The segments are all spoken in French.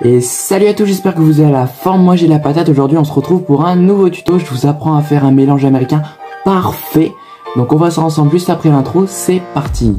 Et salut à tous, j'espère que vous avez la forme, moi j'ai la patate. Aujourd'hui on se retrouve pour un nouveau tuto, je vous apprends à faire un mélange américain parfait. Donc on va s'en ensemble juste après l'intro, c'est parti.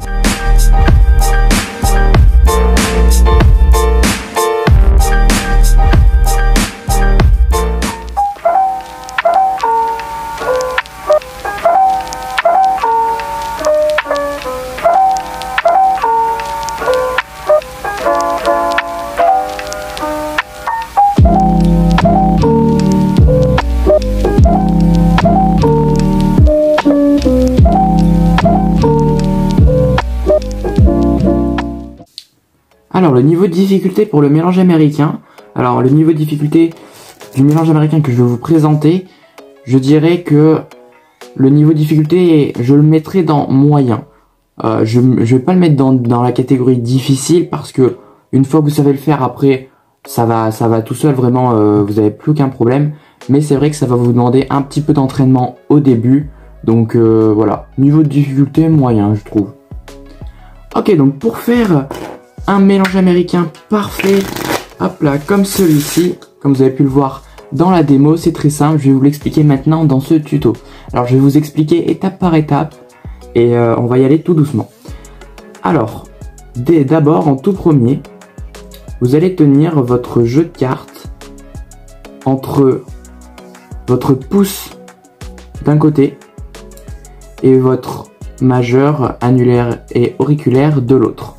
Alors le niveau de difficulté pour le mélange américain, alors le niveau de difficulté du mélange américain que je vais vous présenter, je dirais que le niveau de difficulté, je le mettrai dans moyen. Je vais pas le mettre dans la catégorie difficile parce que une fois que vous savez le faire, après ça va tout seul, vraiment vous n'avez plus aucun problème. Mais c'est vrai que ça va vous demander un petit peu d'entraînement au début, donc voilà, niveau de difficulté moyen je trouve. Ok, donc pour faire un mélange américain parfait, hop là, comme celui-ci, comme vous avez pu le voir dans la démo, c'est très simple, je vais vous l'expliquer maintenant dans ce tuto. Alors je vais vous expliquer étape par étape et on va y aller tout doucement. Alors, d'abord en tout premier, vous allez tenir votre jeu de cartes entre votre pouce d'un côté et votre majeur, annulaire et auriculaire de l'autre.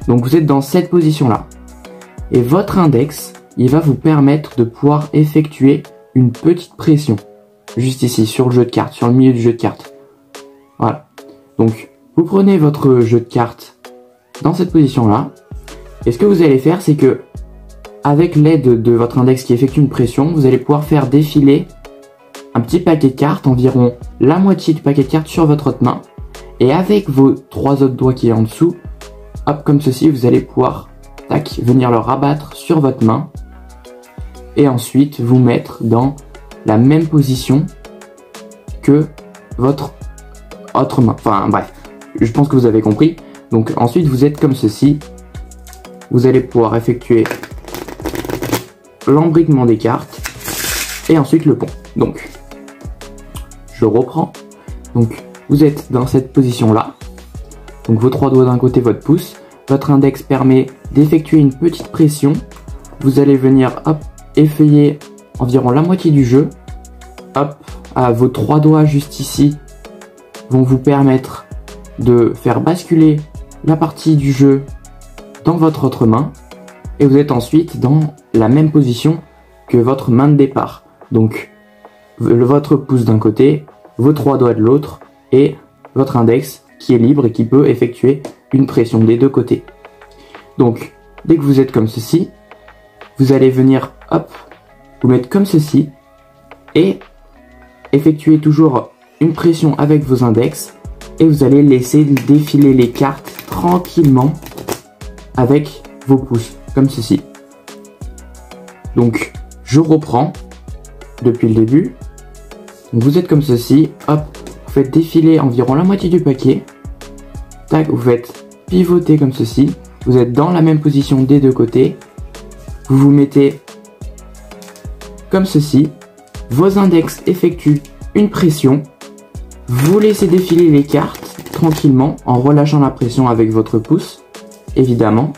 Donc vous êtes dans cette position là. Et votre index, il va vous permettre de pouvoir effectuer une petite pression. Juste ici, sur le jeu de cartes, sur le milieu du jeu de cartes. Voilà. Donc vous prenez votre jeu de cartes dans cette position là. Et ce que vous allez faire, c'est que avec l'aide de votre index qui effectue une pression, vous allez pouvoir faire défiler un petit paquet de cartes, environ la moitié du paquet de cartes sur votre autre main. Et avec vos trois autres doigts qui est en dessous, hop, comme ceci, vous allez pouvoir, tac, venir le rabattre sur votre main. Et ensuite, vous mettre dans la même position que votre autre main. Enfin, bref, je pense que vous avez compris. Donc ensuite, vous êtes comme ceci. Vous allez pouvoir effectuer l'embriquement des cartes. Et ensuite, le pont. Donc, je reprends. Donc, vous êtes dans cette position-là. Donc vos trois doigts d'un côté, votre pouce. Votre index permet d'effectuer une petite pression. Vous allez venir, hop, effeuiller environ la moitié du jeu. Hop, vos trois doigts juste ici vont vous permettre de faire basculer la partie du jeu dans votre autre main. Et vous êtes ensuite dans la même position que votre main de départ. Donc votre pouce d'un côté, vos trois doigts de l'autre et votre index qui est libre et qui peut effectuer une pression des deux côtés. Donc, dès que vous êtes comme ceci, vous allez venir, hop, vous mettre comme ceci et effectuer toujours une pression avec vos index et vous allez laisser défiler les cartes tranquillement avec vos pouces, comme ceci. Donc, je reprends depuis le début. Donc, vous êtes comme ceci, hop, vous faites défiler environ la moitié du paquet. Tac, vous faites pivoter comme ceci. Vous êtes dans la même position des deux côtés. Vous vous mettez comme ceci. Vos index effectuent une pression. Vous laissez défiler les cartes tranquillement en relâchant la pression avec votre pouce, évidemment.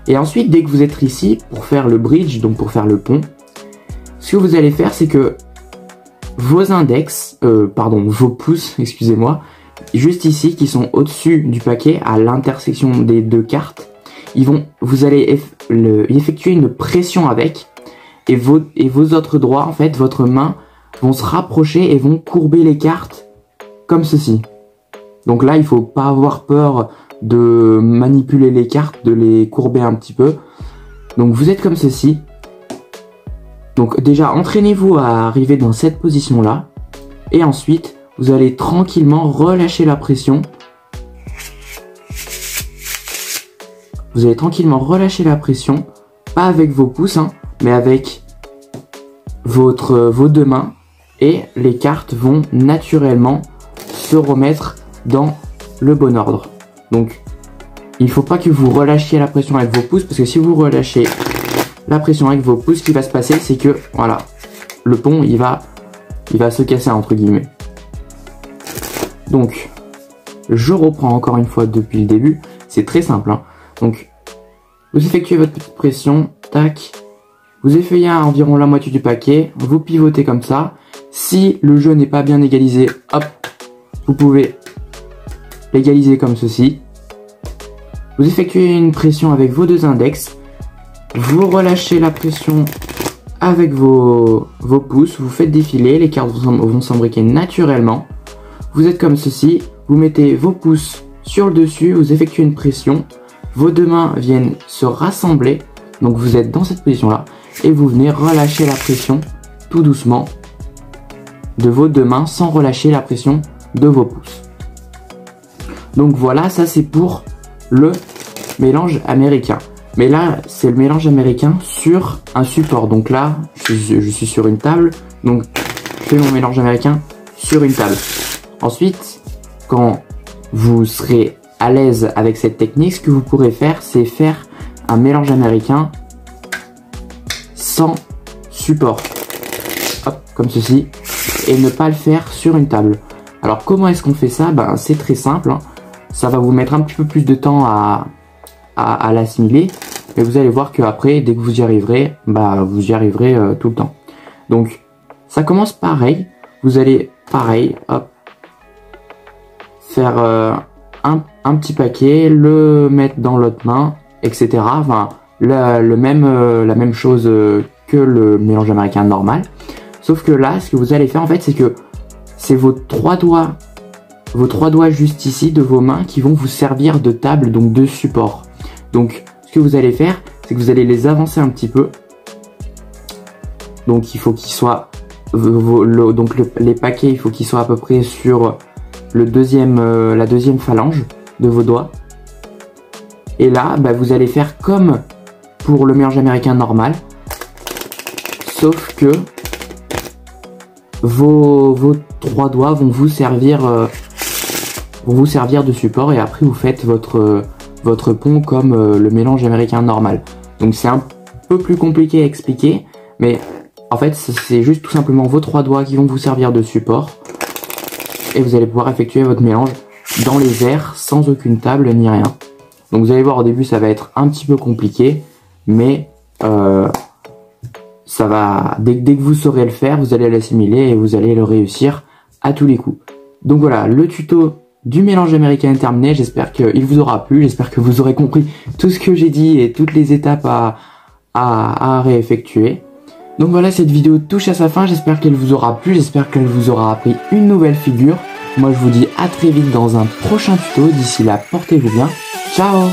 Et ensuite, dès que vous êtes ici, pour faire le bridge, donc pour faire le pont, ce que vous allez faire, c'est que vos index, vos pouces, excusez-moi, juste ici, qui sont au-dessus du paquet, à l'intersection des deux cartes, vous allez effectuer une pression avec, et vos autres doigts, en fait, votre main, vont se rapprocher et vont courber les cartes, comme ceci. Donc là, il faut pas avoir peur de manipuler les cartes, de les courber un petit peu. Donc vous êtes comme ceci. Donc déjà, entraînez-vous à arriver dans cette position-là. Et ensuite, vous allez tranquillement relâcher la pression. Vous allez tranquillement relâcher la pression. Pas avec vos pouces, hein, mais avec vos deux mains. Et les cartes vont naturellement se remettre dans le bon ordre. Donc, il ne faut pas que vous relâchiez la pression avec vos pouces. Parce que si vous relâchez la pression avec vos pouces, ce qui va se passer, c'est que, voilà, le pont, il va se casser, entre guillemets. Donc, je reprends encore une fois depuis le début. C'est très simple, hein. Donc, vous effectuez votre petite pression, tac. Vous effeuillez à environ la moitié du paquet, vous pivotez comme ça. Si le jeu n'est pas bien égalisé, hop, vous pouvez l'égaliser comme ceci. Vous effectuez une pression avec vos deux index. Vous relâchez la pression avec vos pouces. Vous faites défiler. Les cartes vont s'embriquer naturellement. Vous êtes comme ceci. Vous mettez vos pouces sur le dessus. Vous effectuez une pression. Vos deux mains viennent se rassembler. Donc vous êtes dans cette position-là. Et vous venez relâcher la pression tout doucement de vos deux mains sans relâcher la pression de vos pouces. Donc voilà, ça c'est pour le mélange américain. Mais là, c'est le mélange américain sur un support. Donc là, je suis sur une table. Donc, je fais mon mélange américain sur une table. Ensuite, quand vous serez à l'aise avec cette technique, ce que vous pourrez faire, c'est faire un mélange américain sans support. Hop, comme ceci. Et ne pas le faire sur une table. Alors, comment est-ce qu'on fait ça? Ben, c'est très simple, hein. Ça va vous mettre un petit peu plus de temps à l'assimiler. Mais vous allez voir qu'après, dès que vous y arriverez, bah, vous y arriverez tout le temps. Donc, ça commence pareil. Vous allez, pareil, hop, faire un petit paquet, le mettre dans l'autre main, etc. Enfin, la même chose que le mélange américain normal. Sauf que là, ce que vous allez faire, en fait, c'est que c'est vos trois doigts juste ici de vos mains qui vont vous servir de table, donc de support. Donc, ce que vous allez faire, c'est que vous allez les avancer un petit peu. Donc, il faut qu'ils soient, les paquets, il faut qu'ils soient à peu près sur la deuxième phalange de vos doigts. Et là, bah, vous allez faire comme pour le mélange américain normal, sauf que vos trois doigts vont vous servir de support et après vous faites votre pont comme le mélange américain normal. Donc c'est un peu plus compliqué à expliquer, mais en fait c'est juste tout simplement vos trois doigts qui vont vous servir de support et vous allez pouvoir effectuer votre mélange dans les airs sans aucune table ni rien. Donc vous allez voir, au début ça va être un petit peu compliqué, mais ça va, dès que vous saurez le faire, vous allez l'assimiler et vous allez le réussir à tous les coups. Donc voilà, le tuto du mélange américain est terminé. J'espère qu'il vous aura plu, j'espère que vous aurez compris tout ce que j'ai dit et toutes les étapes à réeffectuer. Donc voilà, cette vidéo touche à sa fin, j'espère qu'elle vous aura plu, j'espère qu'elle vous aura appris une nouvelle figure. Moi je vous dis à très vite dans un prochain tuto, d'ici là portez-vous bien, ciao.